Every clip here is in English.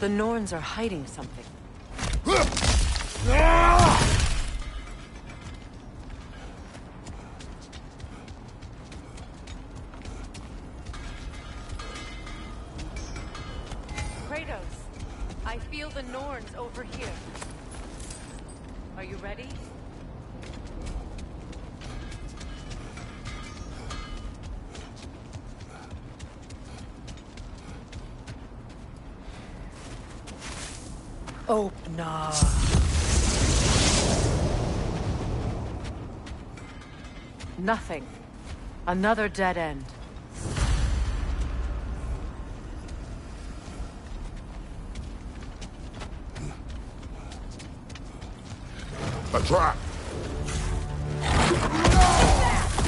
The Norns are hiding something. Kratos, I feel the Norns over here. Are you ready? Open up. Nothing. Another dead end. A trap!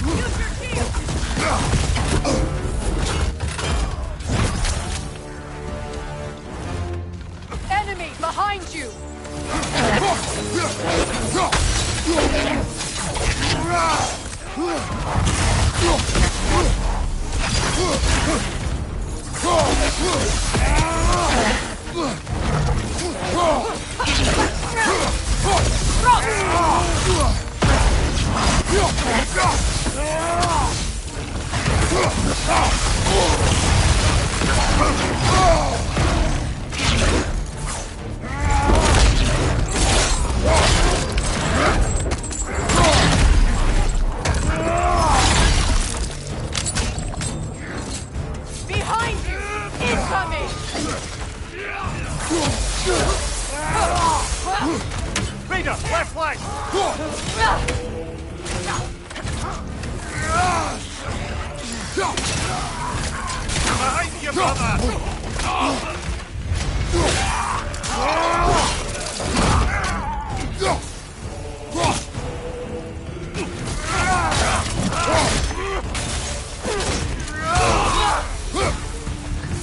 Use your shield! Enemy behind you! Behind you! Incoming! Raider, left flank! Behind you, brother!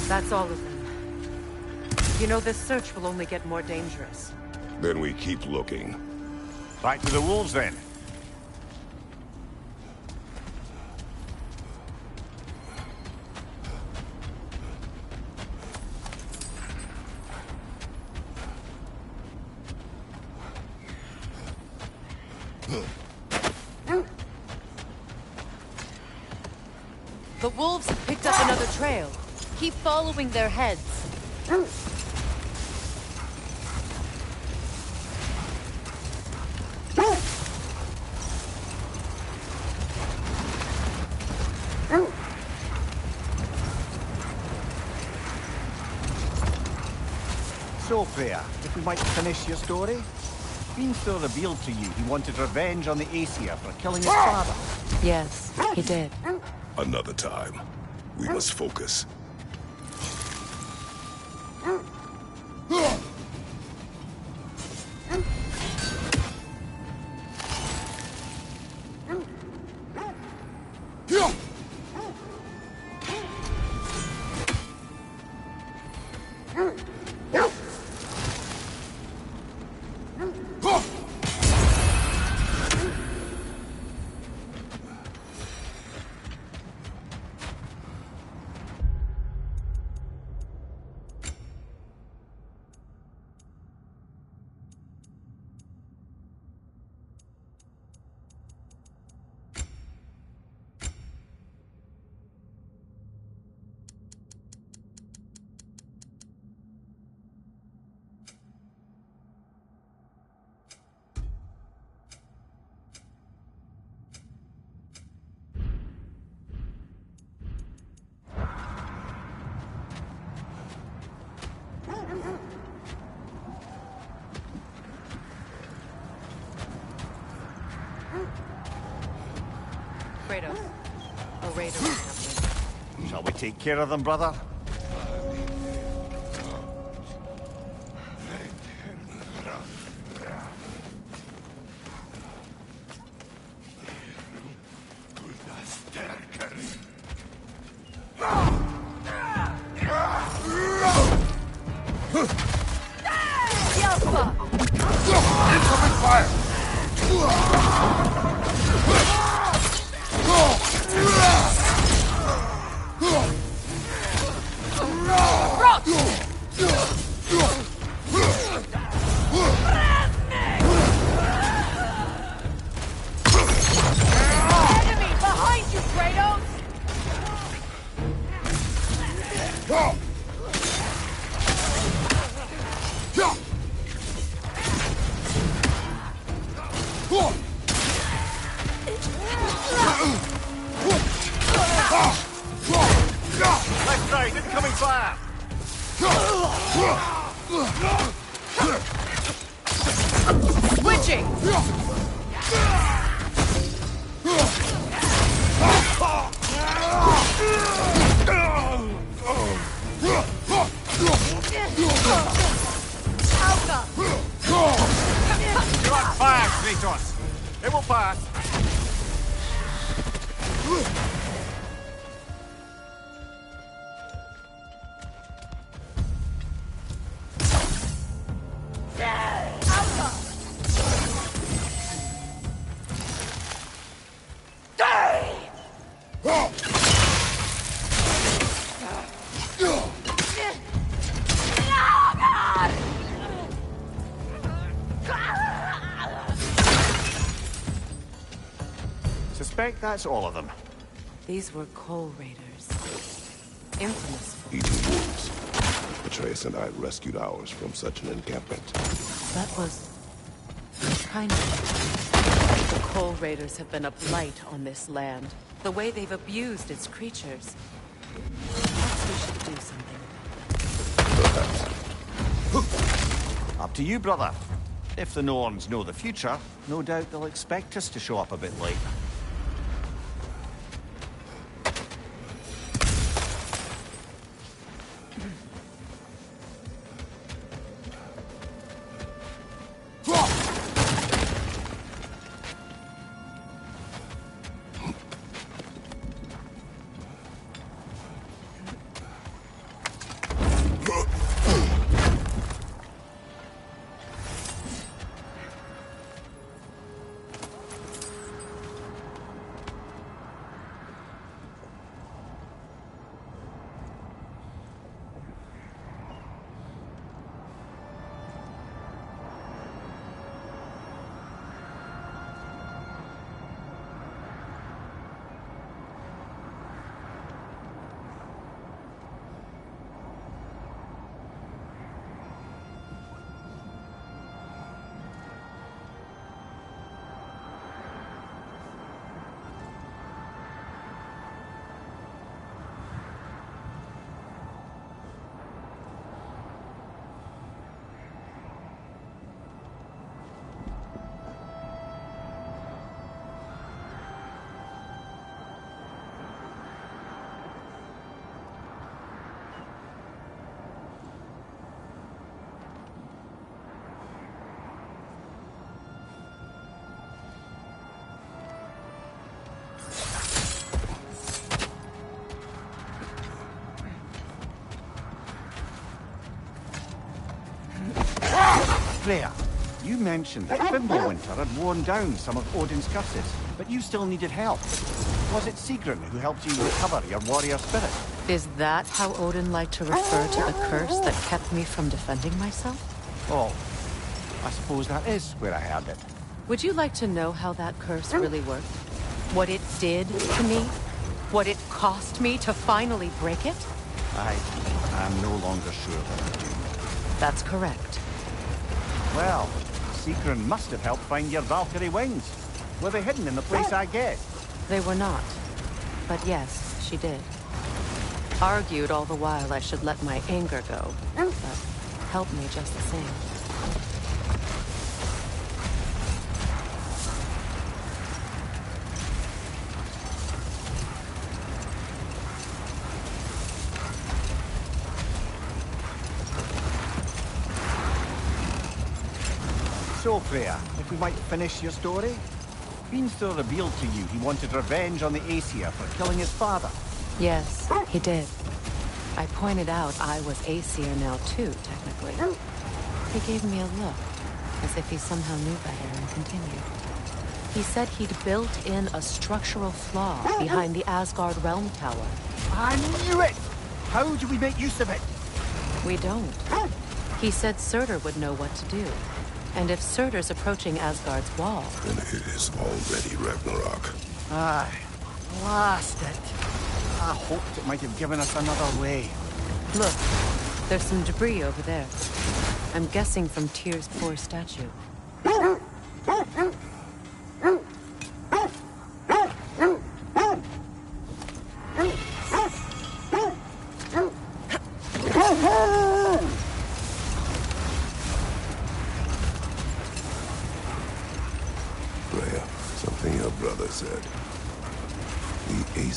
That's all of them. You know, this search will only get more dangerous. Then we keep looking. Back to the wolves, then. The wolves have picked up another trail. Keep following their heads. So, Freya, if we might finish your story? Beanstar revealed to you he wanted revenge on the Aesir for killing his father. Yes, he did. Another time. We must focus. Kratos, a raider is coming. Shall we take care of them, brother? Incoming fire! Switching! Alka! You're on fire, Kratos. It will pass. Suspect that's all of them. These were coal raiders. Infamous. Eating wolves. Atreus and I rescued ours from such an encampment. That was kind of. The coal raiders have been a blight on this land. The way they've abused its creatures. Perhaps we should do something. Up to you, brother. If the Norns know the future, no doubt they'll expect us to show up a bit late. Freya, you mentioned that Fimbulwinter had worn down some of Odin's curses, but you still needed help. Was it Sigrun who helped you recover your warrior spirit? Is that how Odin liked to refer to the curse that kept me from defending myself? Oh, I suppose that is where I heard it. Would you like to know how that curse really worked? What it did to me? What it cost me to finally break it? I'm no longer sure that I do. That's correct. Well, Sigrun must have helped find your Valkyrie wings. Were they hidden in the place I guessed? They were not. But yes, she did. Argued all the while I should let my anger go, but helped me just the same. So, Freya, if we might finish your story? Beanstalk revealed to you he wanted revenge on the Aesir for killing his father. Yes, he did. I pointed out I was Aesir now too, technically. He gave me a look, as if he somehow knew better and continued. He said he'd built in a structural flaw behind the Asgard Realm Tower. I knew it! How do we make use of it? We don't. He said Surtur would know what to do. And if Surtur's approaching Asgard's wall... Then it is already Ragnarok. Aye, blast it. I hoped it might have given us another way. Look, there's some debris over there. I'm guessing from Tyr's poor statue.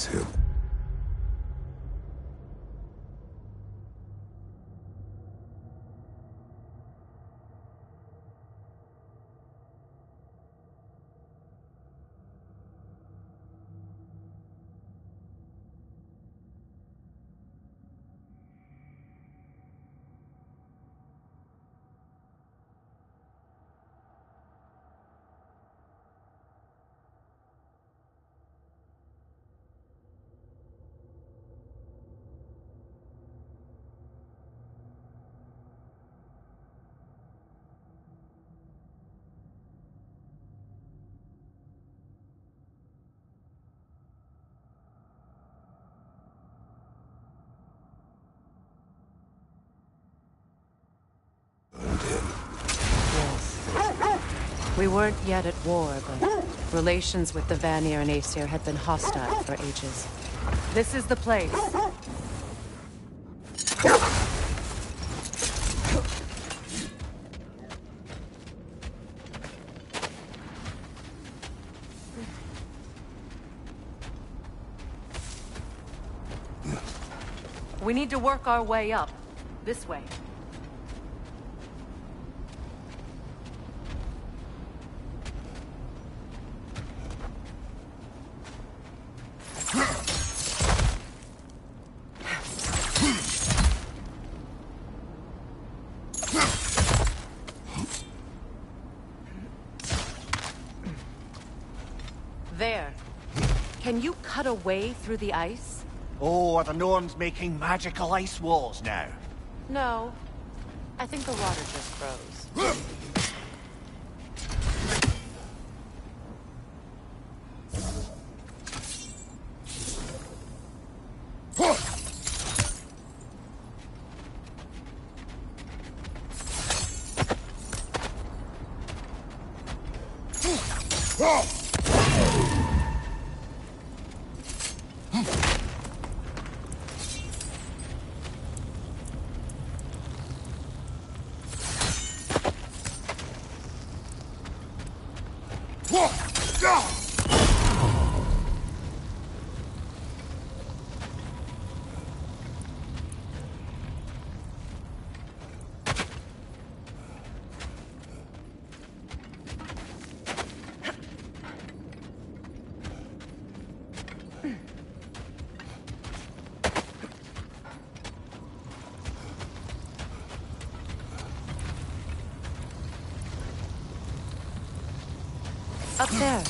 is him. We weren't yet at war, but relations with the Vanir and Aesir had been hostile for ages. This is the place. We need to work our way up. This way. There. Can you cut a way through the ice? Oh, are the Norns making magical ice walls now? No. I think the water just froze. Up there.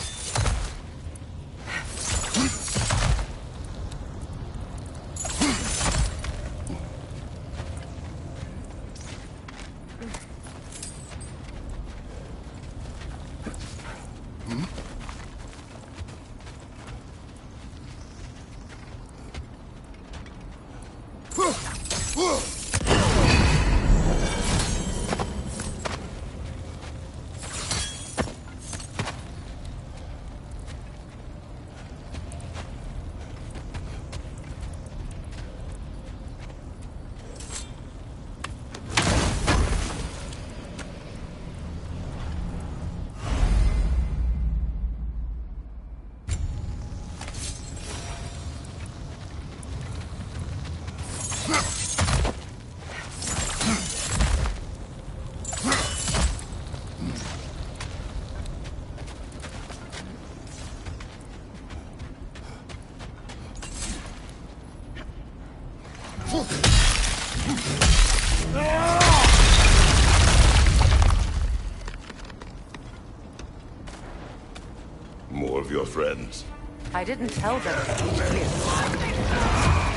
More of your friends. I didn't tell them to be here.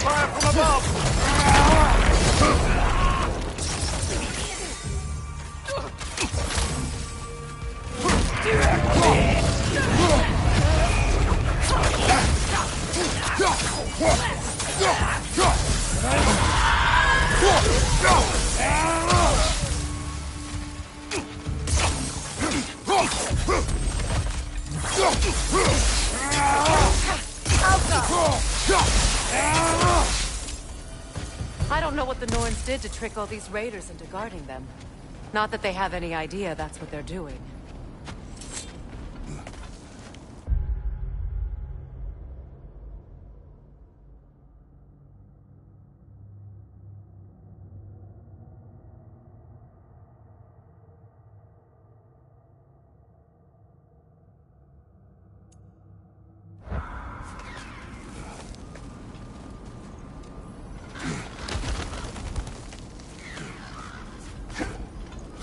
Fire from above! I don't know what the Norns did to trick all these raiders into guarding them. Not that they have any idea that's what they're doing.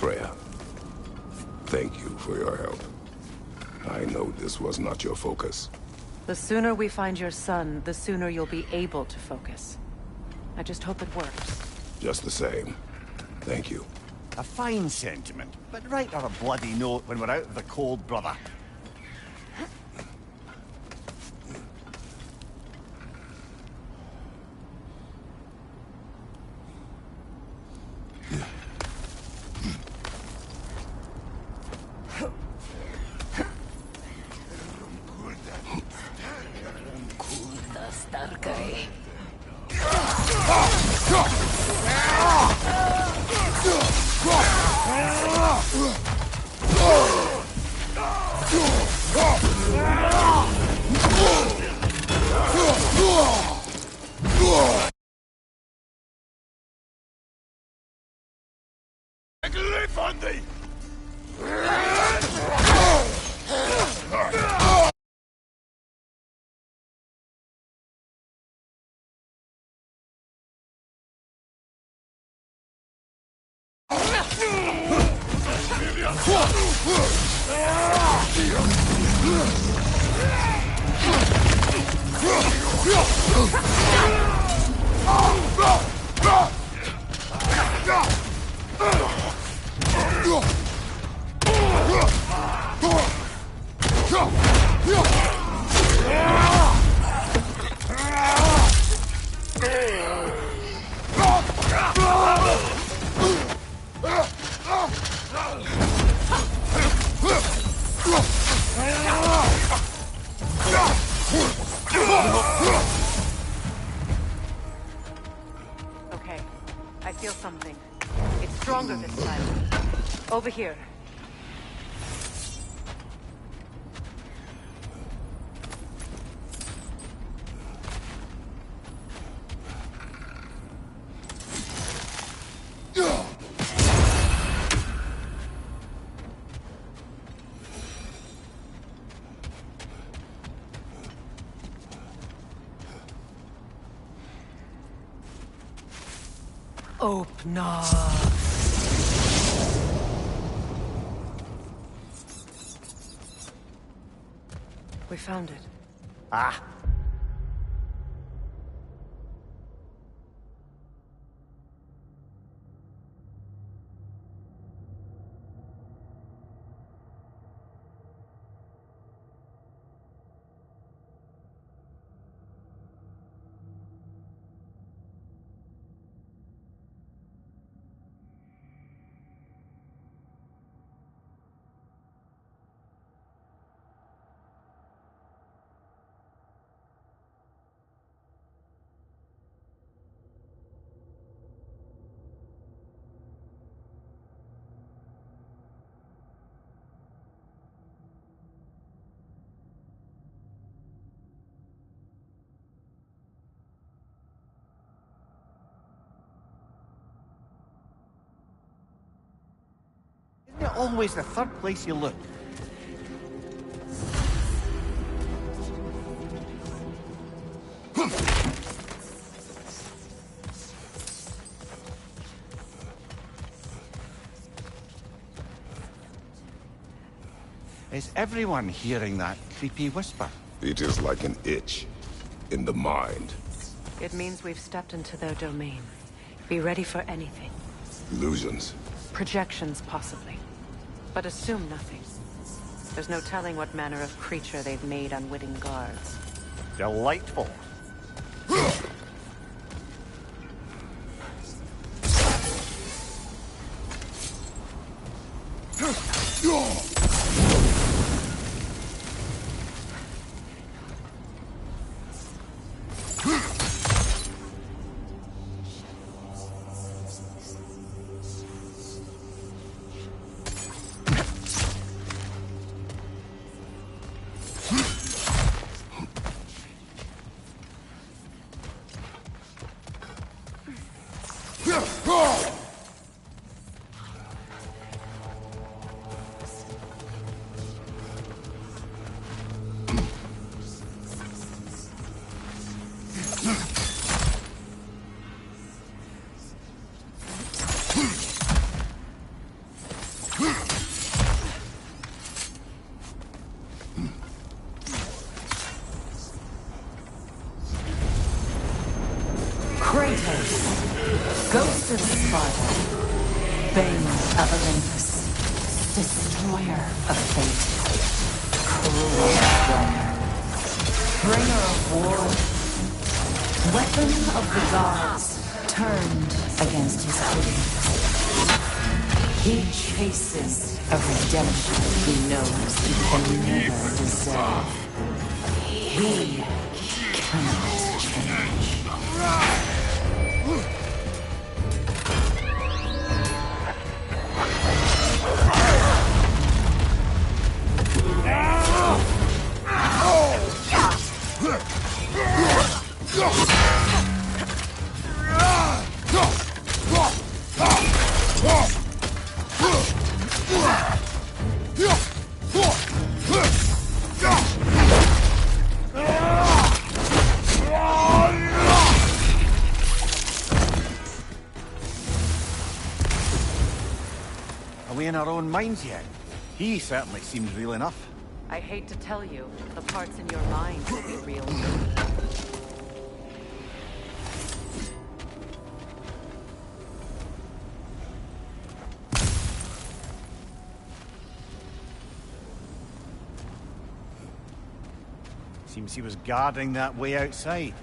Freya, thank you for your help. I know this was not your focus. The sooner we find your son, the sooner you'll be able to focus. I just hope it works. Just the same. Thank you. A fine sentiment, but write her a bloody note when we're out of the cold, brother. Okay, I feel something. It's stronger this time. Over here. Open up. We found it. Ah! Isn't it always the third place you look? Is everyone hearing that creepy whisper? It is like an itch in the mind. It means we've stepped into their domain. Be ready for anything. Illusions. Projections, possibly. But assume nothing. There's no telling what manner of creature they've made unwitting guards. Delightful. Bane of Olympus, destroyer of fate, cruel warrior, bringer of war, weapon of the gods, turned against his enemies. He chases a redemption he knows he can never deserve. He cannot change. Are we in our own minds yet? He certainly seems real enough. I hate to tell you, the parts in your mind will be real too. Seems he was guarding that way outside.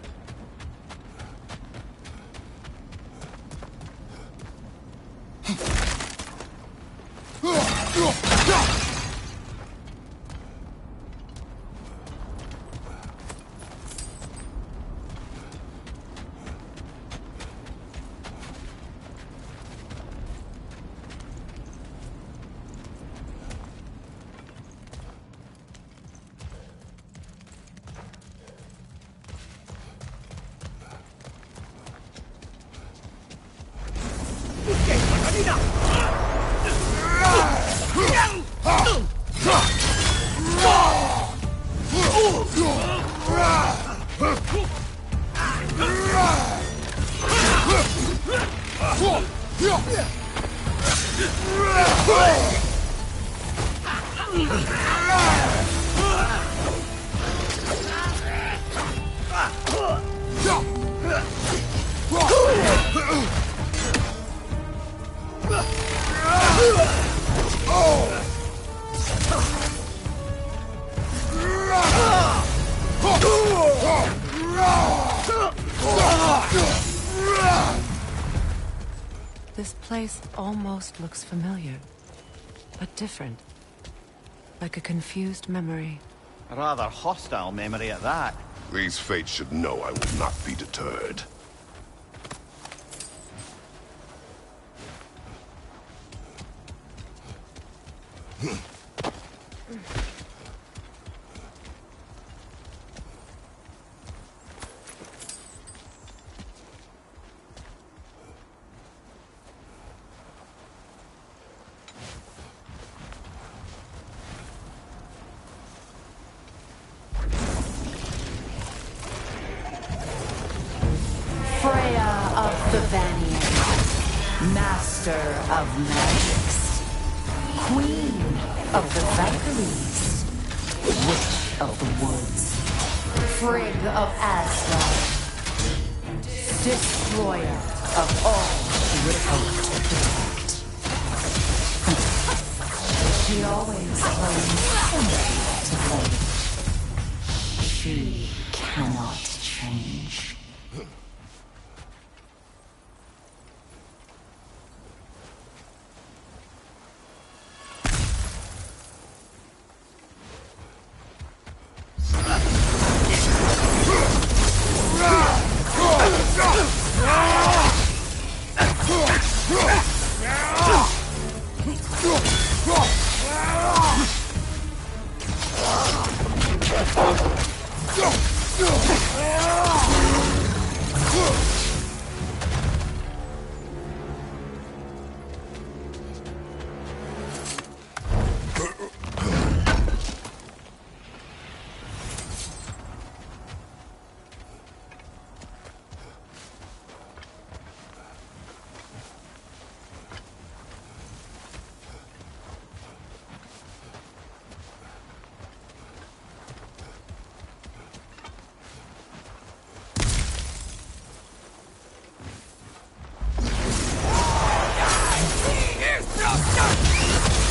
This place almost looks familiar, but different. Like a confused memory. A rather hostile memory at that. These fates should know I will not be deterred. Freya of the Vanir, master of magics, queen of the Valkyries, witch of the woods, Frigg of Asgard, destroyer of all she would hope to protect. She always claims to play. She cannot change.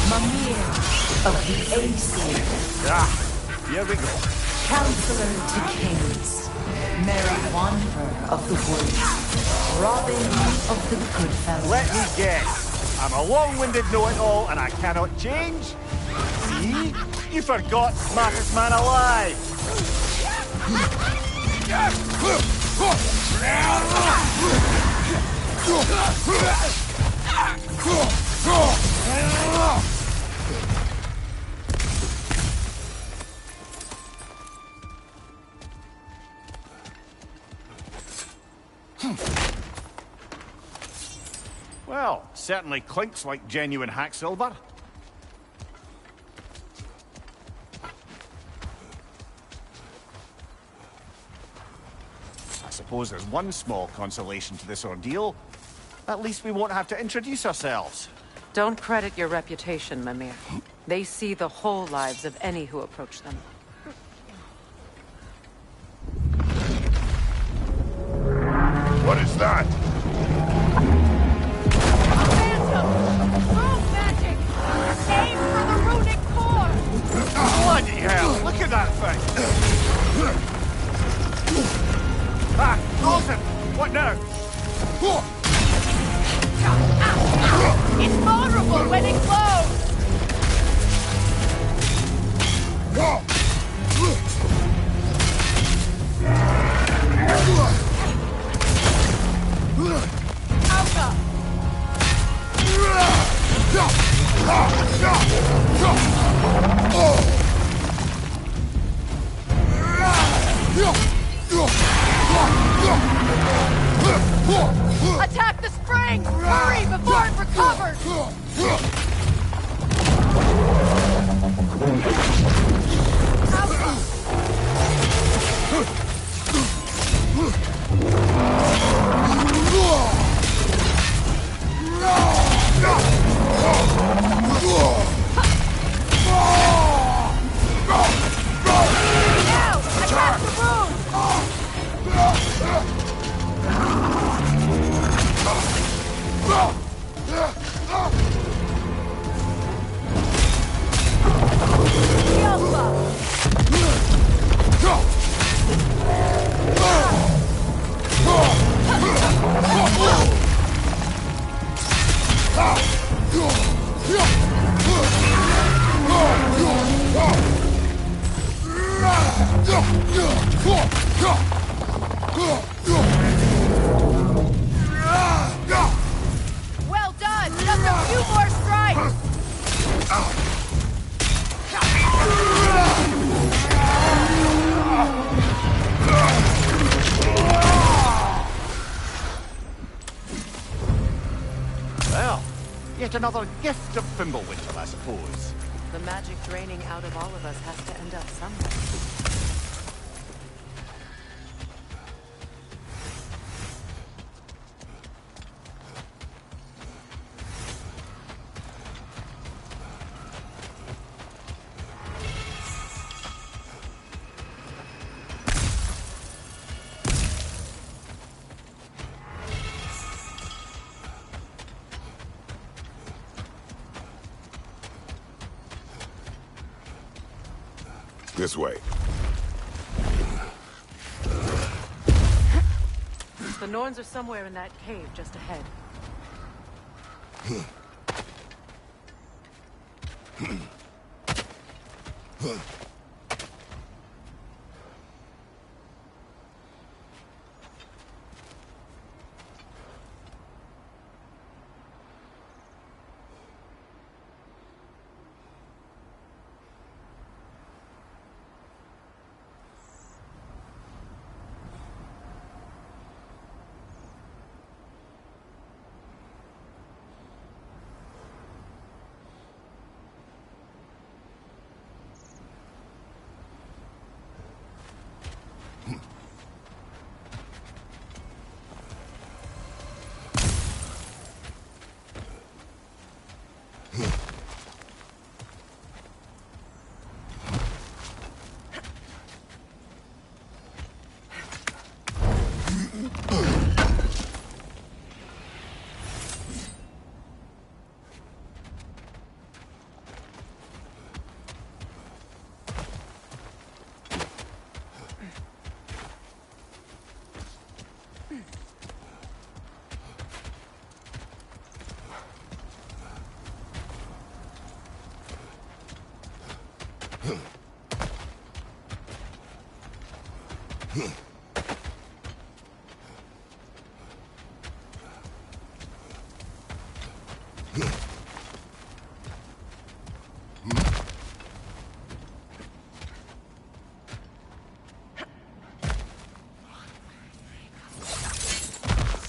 Mimir of the Aesir, Ah, here we go. Counselor to Kings, Merry Wanderer of the Woods, Robin of the Goodfellas. Let me guess. I'm a long-winded know-it-all and I cannot change? See? You forgot smartest man alive! Well, certainly clinks like genuine hack silver. I suppose there's one small consolation to this ordeal. At least we won't have to introduce ourselves. Don't credit your reputation, Mimir. They see the whole lives of any who approach them. What is that? Bloody hell, look at that thing! Ah, Rosen! What now? It's vulnerable when it glows! Alka! Attack the spring! Hurry before it recovers! Now! Attack the moon! Well done! Just a few more strikes! Well, yet another gift of Fimbulwinter, I suppose. The magic draining out of all of us has to end up somewhere. This way. The Norns are somewhere in that cave just ahead.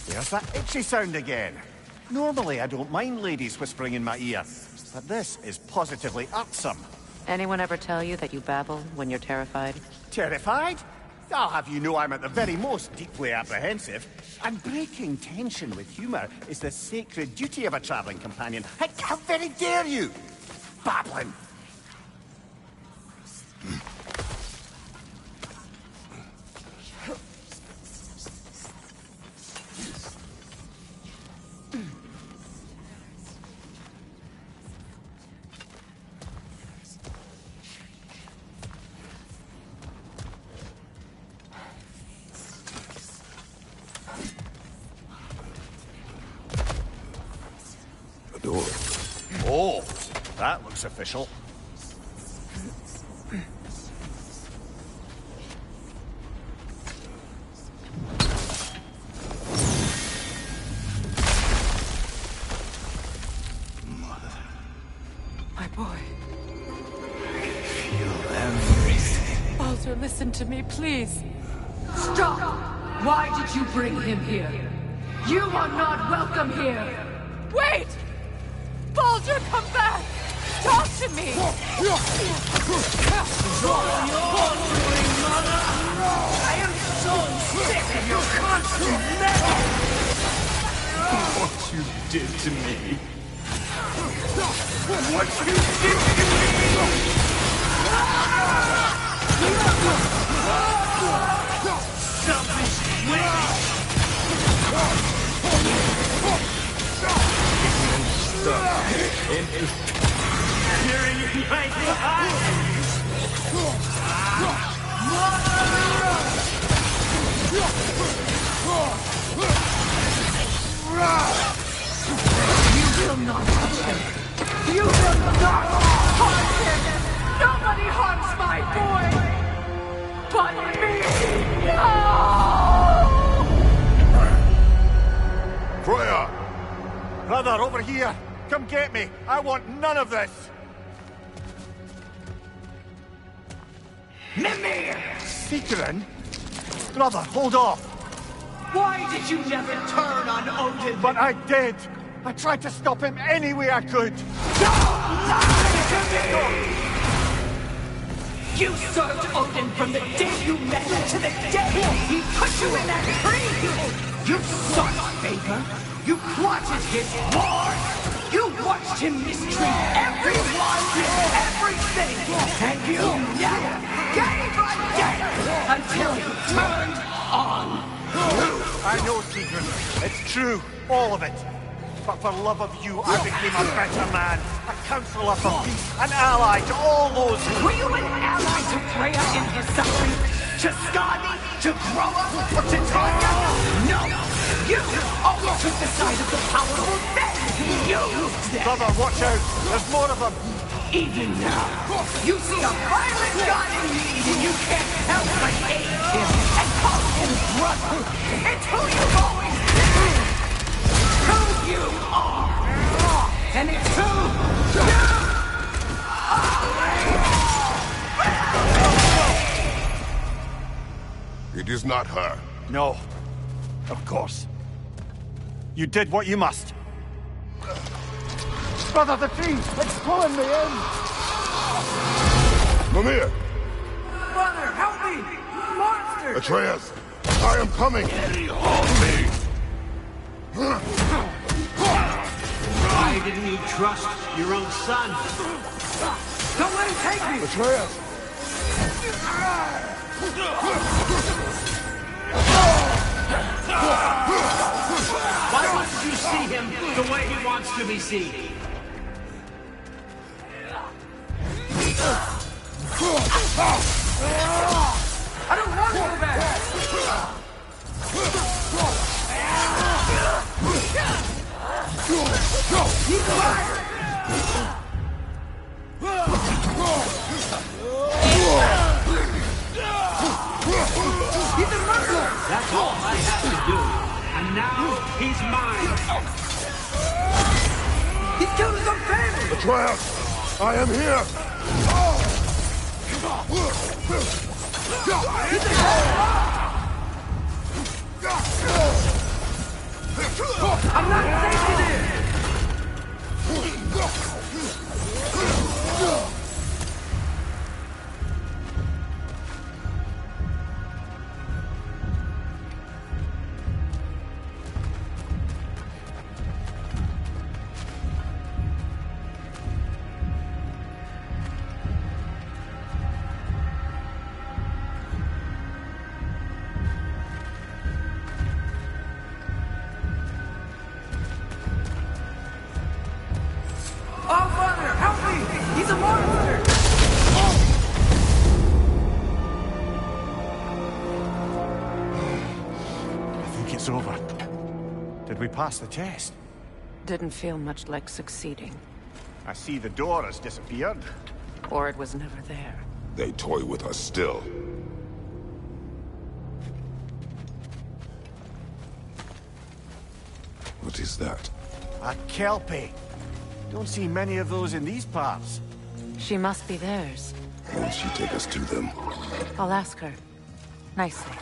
There's that itchy sound again. Normally I don't mind ladies whispering in my ear, but this is positively irksome. Anyone ever tell you that you babble when you're terrified? Terrified? I'll have you know I'm at the very most deeply apprehensive. And breaking tension with humour is the sacred duty of a travelling companion. How very dare you! Babbling! Door. Oh, that looks official. My boy. I can feel everything. Baldur, listen to me, please. Stop! Why did you bring him here? You are not welcome here! Wait! Baldur, come back! Talk to me! I am so sick of your constant meddling! What you did to me. What you did to me! Selfish witch! You're in my You will not touch him! You will not harm him! Nobody harms my boy! But me! No! Freya! Brother, over here! Come get me! I want none of this! Mimir! Sigrun? Brother, hold off! Why did you never turn on Odin? But I did! I tried to stop him any way I could! Don't lie to me! You served Odin from the day you met him to the day he put you in that tree! You sought favor! You plotted his war! You watched him mistreat everyone, everything! And you never gave a damn until he turned on you! I know, Sigrun. It's true. All of it. But for love of you, I became a better man. A counselor for peace. An ally to all those who... Were you an ally to Freya in her suffering? To Skadi? To Groa? Or to Tanya? No! You always took the side of the powerful then! You! Brother, watch out. There's more of them. Even now, you see a violent god in need and you can't help but hate him and call him brother. It's who you've always been! Who you are! And it's who you are! It is not her. No. Of course. You did what you must. Brother, the tree! It's pulling me in! Mimir! Brother, help me! Monster! Atreus! I am coming! Hold me! Why didn't you trust your own son? Don't let him take me! Atreus! Why wouldn't you see him the way he wants to be seen? I don't want to go back! He's alive! He's Atreus! I am here! I'm not safe in here! Oh, Father, help me! He's a monster! I think it's over. Did we pass the test? Didn't feel much like succeeding. I see the door has disappeared. Or it was never there. They toy with us still. What is that? A Kelpie. Don't see many of those in these parts. She must be theirs. Won't she take us to them? I'll ask her. Nicely.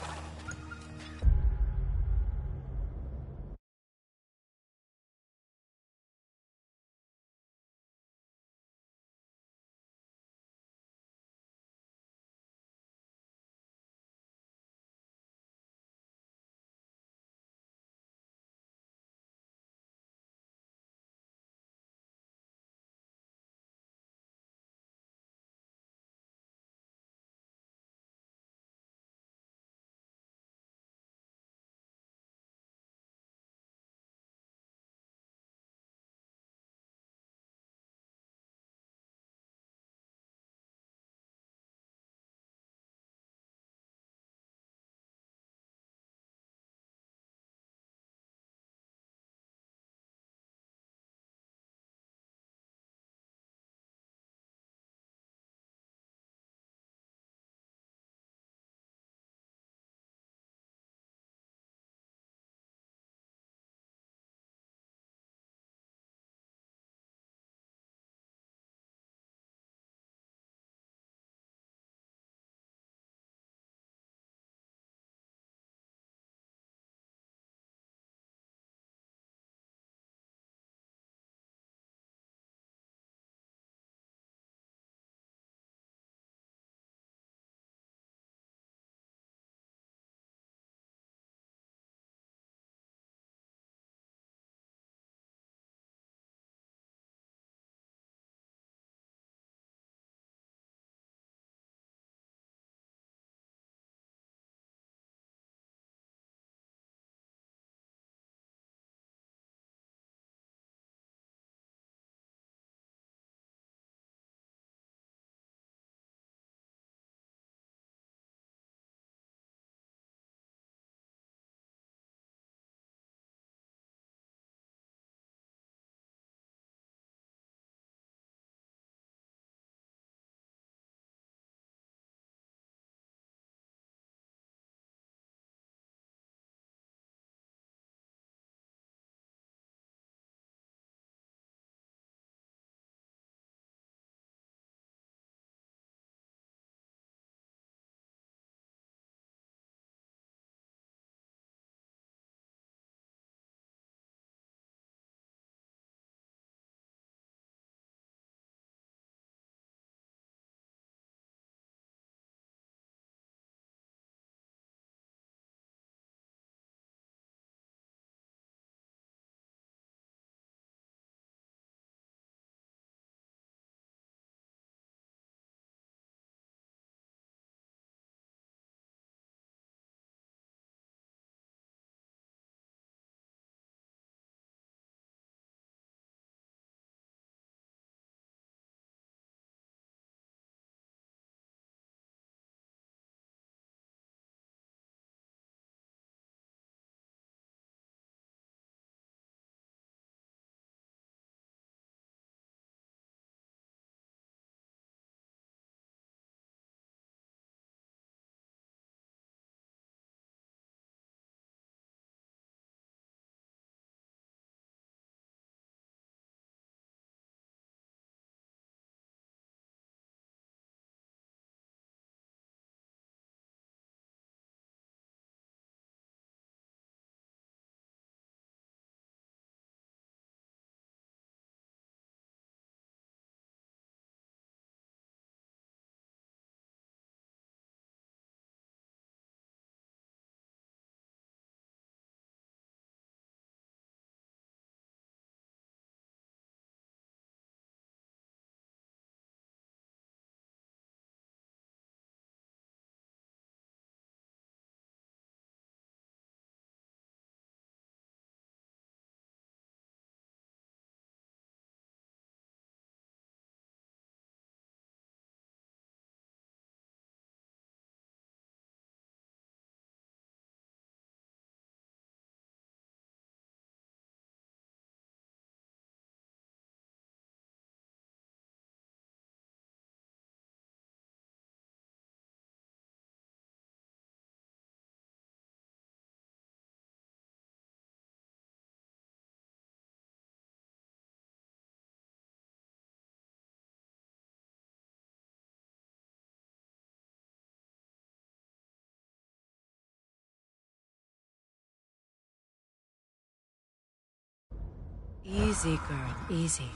Easy, girl. Easy.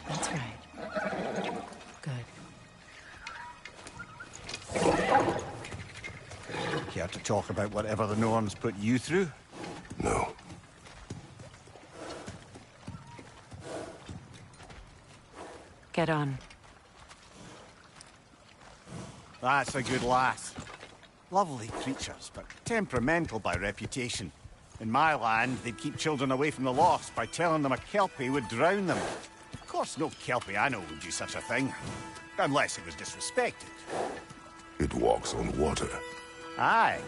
That's right. Good. Care to talk about whatever the Norns put you through? No. Get on. That's a good lass. Lovely creatures, but temperamental by reputation. In my land, they'd keep children away from the lost by telling them a Kelpie would drown them. Of course, no Kelpie I know would do such a thing. Unless it was disrespected. It walks on water. Aye.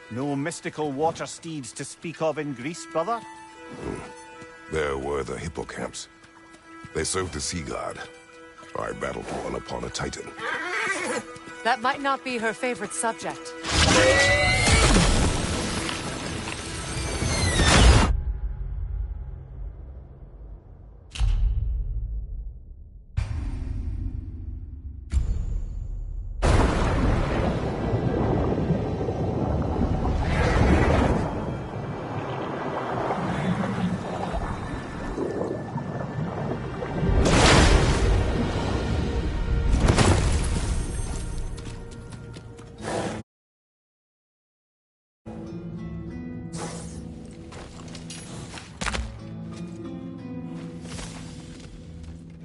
No mystical water steeds to speak of in Greece, brother? There were the hippocamps. They served the sea god. I battled one upon a titan. That might not be her favorite subject.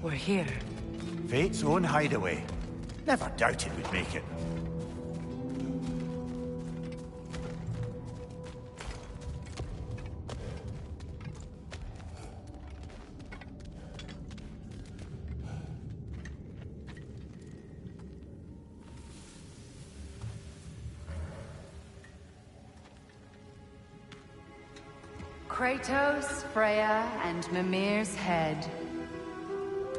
We're here. Fate's own hideaway. Never doubted we'd make it. Kratos, Freya, and Mimir's head.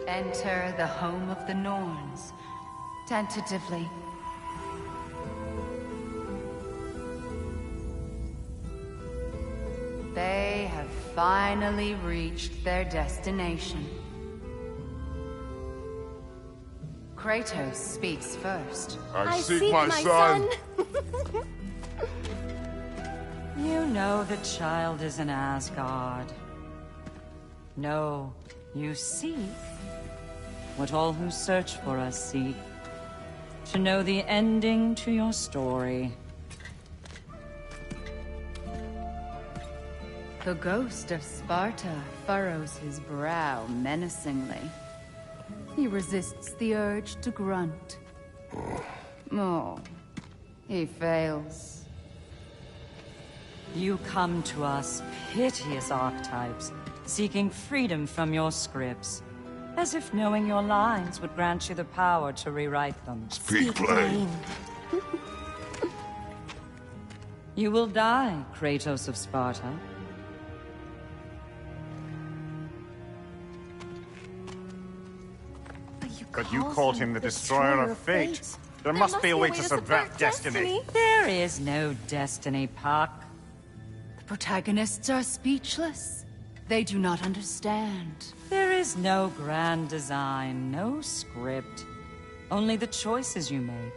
Enter the home of the Norns, tentatively. They have finally reached their destination. Kratos speaks first. I seek my son! You know the child is in Asgard. No, you seek what all who search for us seek. To know the ending to your story. The ghost of Sparta furrows his brow menacingly. He resists the urge to grunt. Oh, he fails. You come to us, piteous archetypes, seeking freedom from your scripts. As if knowing your lines would grant you the power to rewrite them. Speak plain. You will die, Kratos of Sparta. But you called him the Destroyer of Fate. There must be a way to subvert destiny. There is no destiny, Puck. The protagonists are speechless. They do not understand. There is no grand design, no script. Only the choices you make.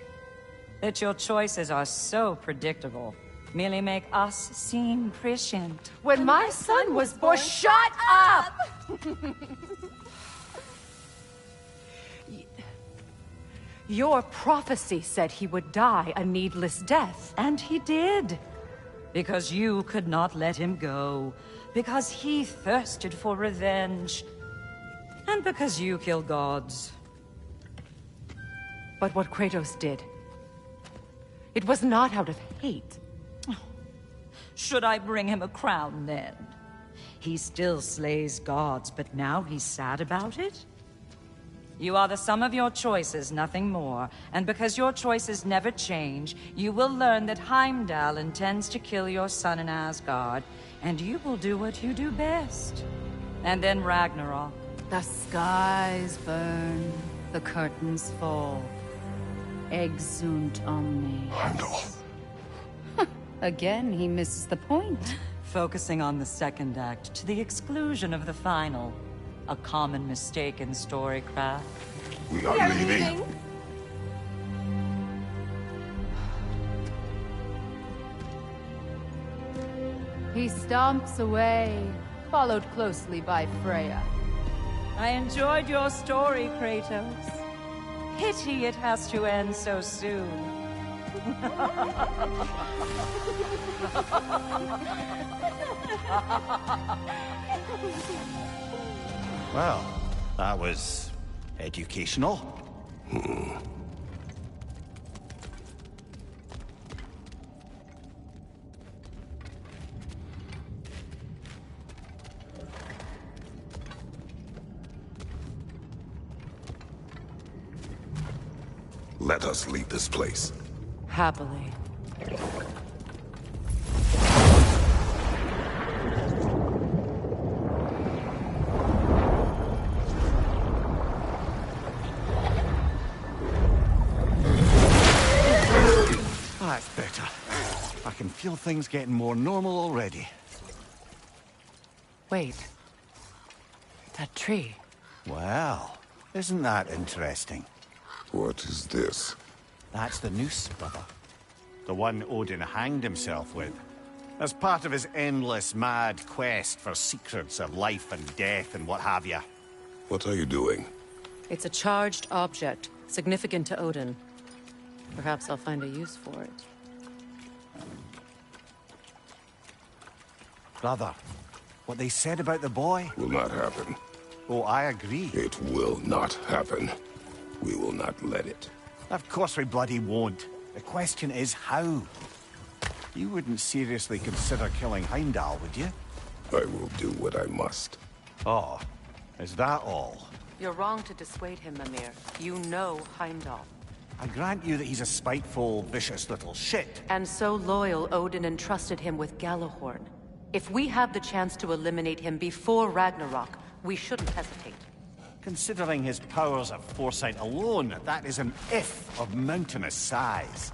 That your choices are so predictable, merely make us seem prescient. When my son was born, shut up! Your prophecy said he would die a needless death. And he did. Because you could not let him go. Because he thirsted for revenge. And because you kill gods. But what Kratos did, it was not out of hate. Should I bring him a crown then? He still slays gods, but now he's sad about it? You are the sum of your choices, nothing more. And because your choices never change, you will learn that Heimdall intends to kill your son in Asgard, and you will do what you do best. And then Ragnarok. The skies burn, the curtains fall. Exunt omni. Heimdall. Again, he misses the point. Focusing on the second act to the exclusion of the final. A common mistake in storycraft. We are leaving. He stomps away, followed closely by Freya. I enjoyed your story, Kratos. Pity it has to end so soon. Well, that was educational. Let us leave this place. Happily. That's better. I can feel things getting more normal already. Wait. That tree. Well, isn't that interesting? What is this? That's the noose, brother. The one Odin hanged himself with. As part of his endless, mad quest for secrets of life and death and what have you. What are you doing? It's a charged object, significant to Odin. Perhaps I'll find a use for it. Brother, what they said about the boy? Will not happen. Oh, I agree. It will not happen. We will not let it. Of course we bloody won't. The question is how. You wouldn't seriously consider killing Heimdall, would you? I will do what I must. Oh, is that all? You're wrong to dissuade him, Mimir. You know Heimdall. I grant you that he's a spiteful, vicious little shit. And so loyal, Odin entrusted him with Galahorn. If we have the chance to eliminate him before Ragnarok, we shouldn't hesitate. Considering his powers of foresight alone, that is an if of mountainous size.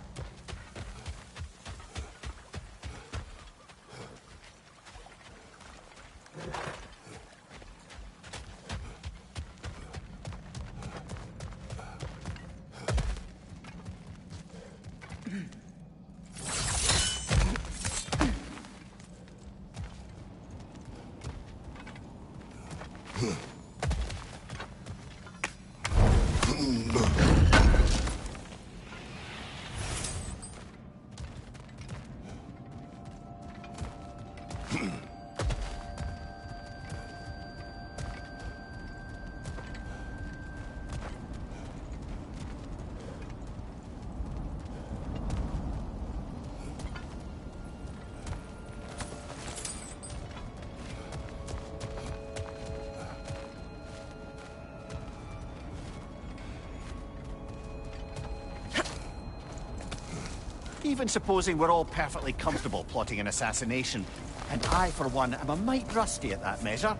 Even supposing we're all perfectly comfortable plotting an assassination, and I, for one, am a mite rusty at that measure,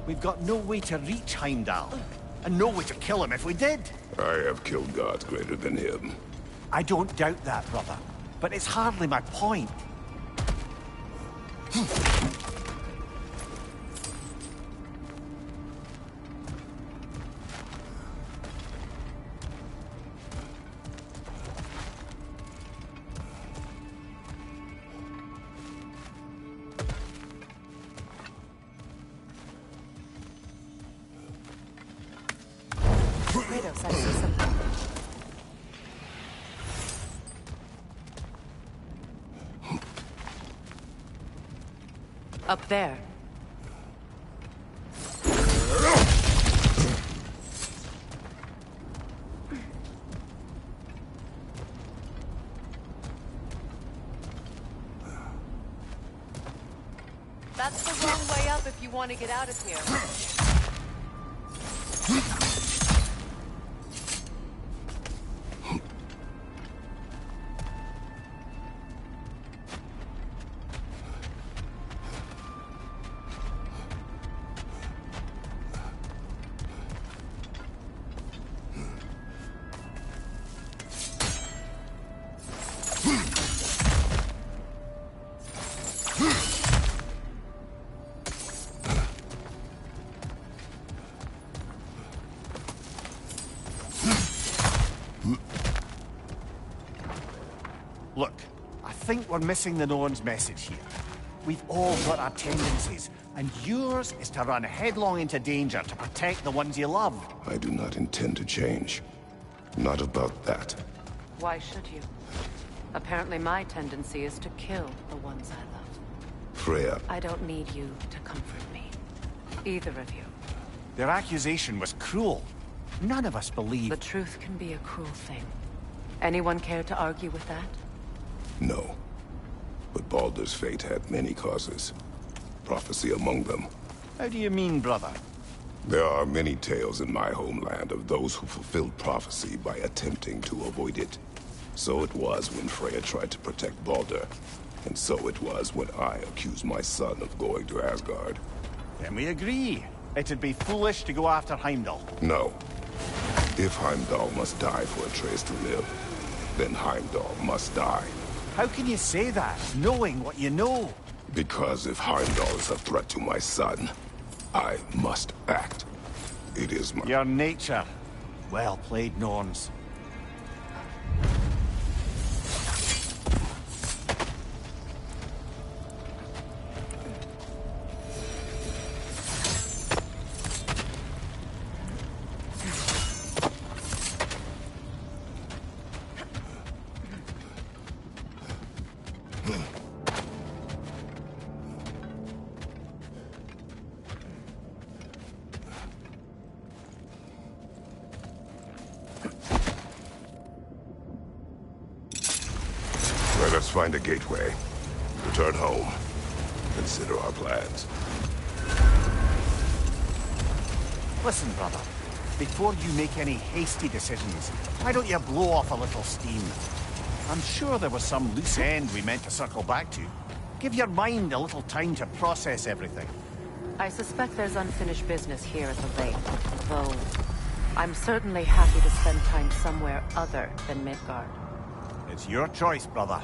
we've got no way to reach Heimdall, and no way to kill him if we did. I have killed gods greater than him. I don't doubt that, brother, but it's hardly my point. Kratos, I see something. Up there. That's the wrong way up if you want to get out of here. Look, I think we're missing the Norn's message here. We've all got our tendencies, and yours is to run headlong into danger to protect the ones you love. I do not intend to change. Not about that. Why should you? Apparently my tendency is to kill the ones I love. Freya. I don't need you to comfort me. Either of you. Their accusation was cruel. None of us believe... The truth can be a cruel thing. Anyone care to argue with that? No. But Baldur's fate had many causes. Prophecy among them. How do you mean, brother? There are many tales in my homeland of those who fulfilled prophecy by attempting to avoid it. So it was when Freya tried to protect Baldur. And so it was when I accused my son of going to Asgard. Then we agree. It'd be foolish to go after Heimdall. No. If Heimdall must die for Atreus to live, then Heimdall must die. How can you say that, knowing what you know? Because if Heimdall is a threat to my son, I must act. It is my... Your nature. Well played, Norns. Let us find a gateway. Return home. Consider our plans. Listen, brother. Before you make any hasty decisions, why don't you blow off a little steam? I'm sure there was some loose end we meant to circle back to. Give your mind a little time to process everything. I suspect there's unfinished business here at the lake, though I'm certainly happy to spend time somewhere other than Midgard. It's your choice, brother.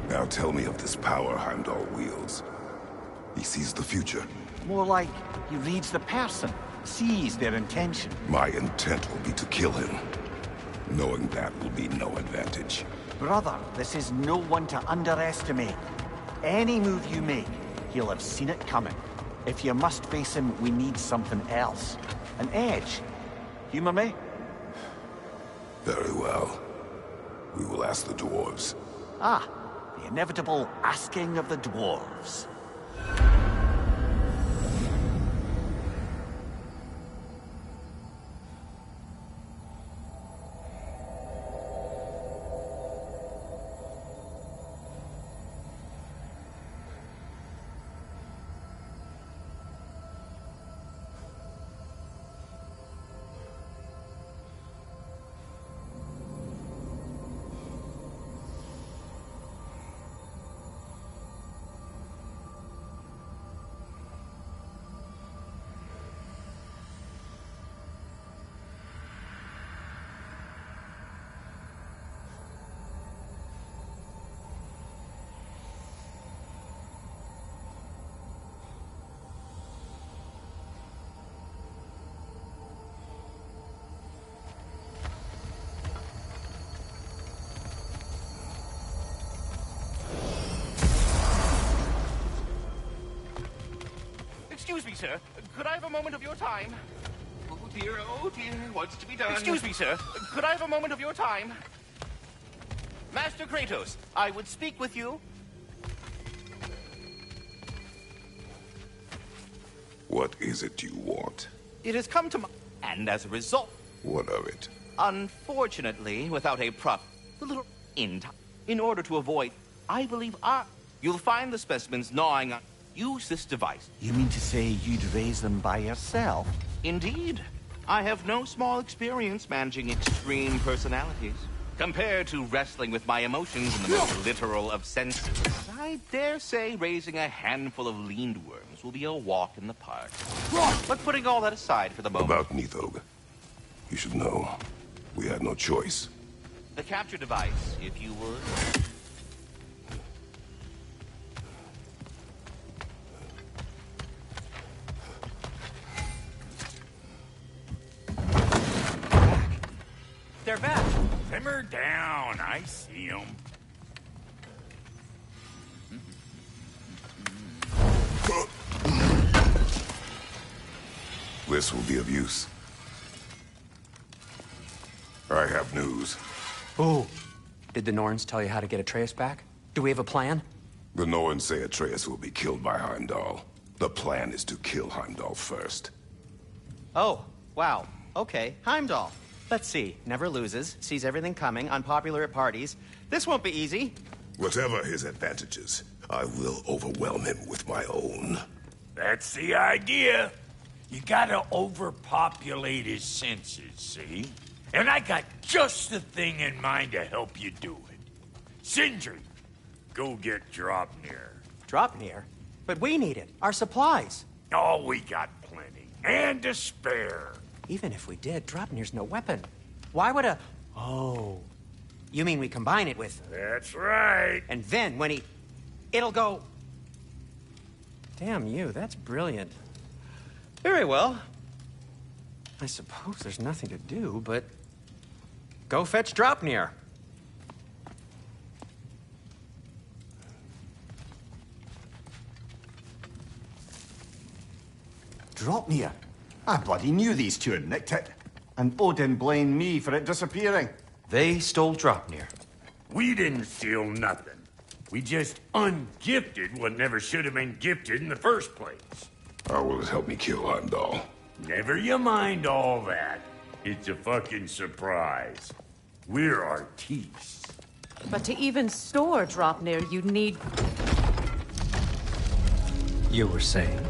Now tell me of this power Heimdall wields. He sees the future. More like he reads the person, sees their intention. My intent will be to kill him. Knowing that will be no advantage. Brother, this is no one to underestimate. Any move you make, he'll have seen it coming. If you must face him, we need something else. An edge. Humor me? Very well. We will ask the dwarves. Ah, the inevitable asking of the dwarves. Excuse me, sir. Could I have a moment of your time? Oh dear, what's to be done? Excuse me, sir. Could I have a moment of your time? Master Kratos, I would speak with you. What is it you want? It has come to my... And as a result... What of it? Unfortunately, without a the little in order to avoid... I believe you'll find the specimens gnawing on... Use this device. You mean to say you'd raise them by yourself? Indeed. I have no small experience managing extreme personalities. Compared to wrestling with my emotions in the most literal of senses, I dare say raising a handful of leaned worms will be a walk in the park. But putting all that aside for the moment... About Nithog. You should know, we had no choice. The capture device, if you would. They're back. Simmer down. I see them. This will be of use. I have news. Oh. Did the Norns tell you how to get Atreus back? Do we have a plan? The Norns say Atreus will be killed by Heimdall. The plan is to kill Heimdall first. Oh, wow. Okay, Heimdall. Let's see. Never loses, sees everything coming, unpopular at parties. This won't be easy. Whatever his advantages, I will overwhelm him with my own. That's the idea. You gotta overpopulate his senses, see? And I got just the thing in mind to help you do it. Sindri, go get Draupnir. Draupnir? But we need it. Our supplies. Oh, we got plenty. And to spare. Even if we did, Draupnir's no weapon. Why would a... Oh. You mean we combine it with... That's right. And then when he... It'll go... Damn you, that's brilliant. Very well. I suppose there's nothing to do, but... Go fetch Draupnir. Draupnir? I bloody knew these two had nicked it. And Odin blamed me for it disappearing. They stole Draupnir. We didn't steal nothing. We just ungifted what never should have been gifted in the first place. How will it help me kill Heimdall? Never you mind all that. It's a fucking surprise. We're artistes. But to even store Draupnir, you need... You were saying?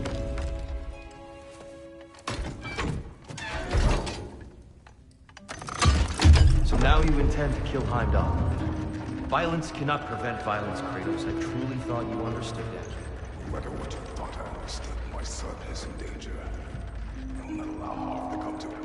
So now you intend to kill Heimdall. Violence cannot prevent violence, Kratos. I truly thought you understood that. No matter what you thought I understood, my son is in danger. I will not allow harm to come to him.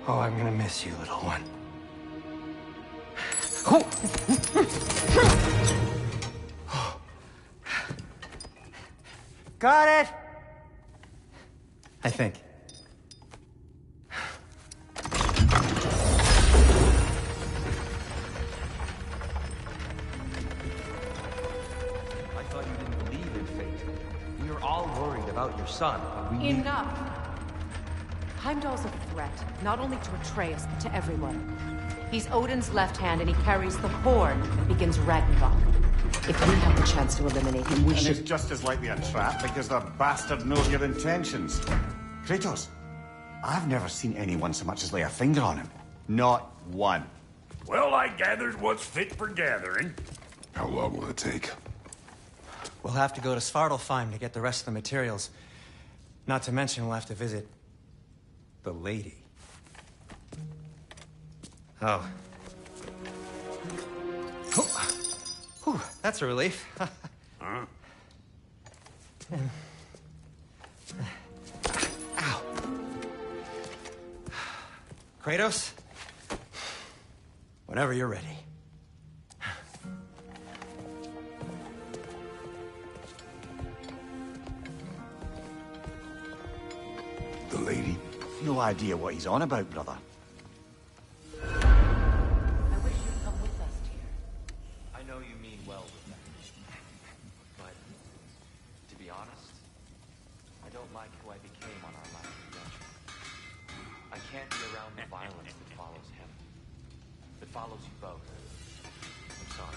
Oh, I'm gonna miss you, little one. Got it! I think. I thought you didn't believe in fate. We were all worried about your son. We Enough! Heimdall's a threat, not only to Atreus, but to everyone. He's Odin's left hand, and he carries the horn that begins Ragnarok. If we have the chance to eliminate him, we and should... it's just as likely a trap because the bastard knows your intentions. Kratos, I've never seen anyone so much as lay a finger on him. Not one. Well, I gathered what's fit for gathering. How long will it take? We'll have to go to Svartalfheim to get the rest of the materials. Not to mention we'll have to visit... the lady. Oh. Whew, that's a relief. Huh? Ow. Kratos? Whenever you're ready. The lady? No idea what he's on about, brother. I wish you'd come with us, dear. I know you mean well with that. But, to be honest, I don't like who I became on our last adventure. I can't be around the violence that follows him. That follows you both. I'm sorry.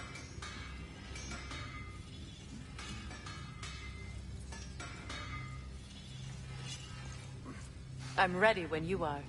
I'm ready when you are.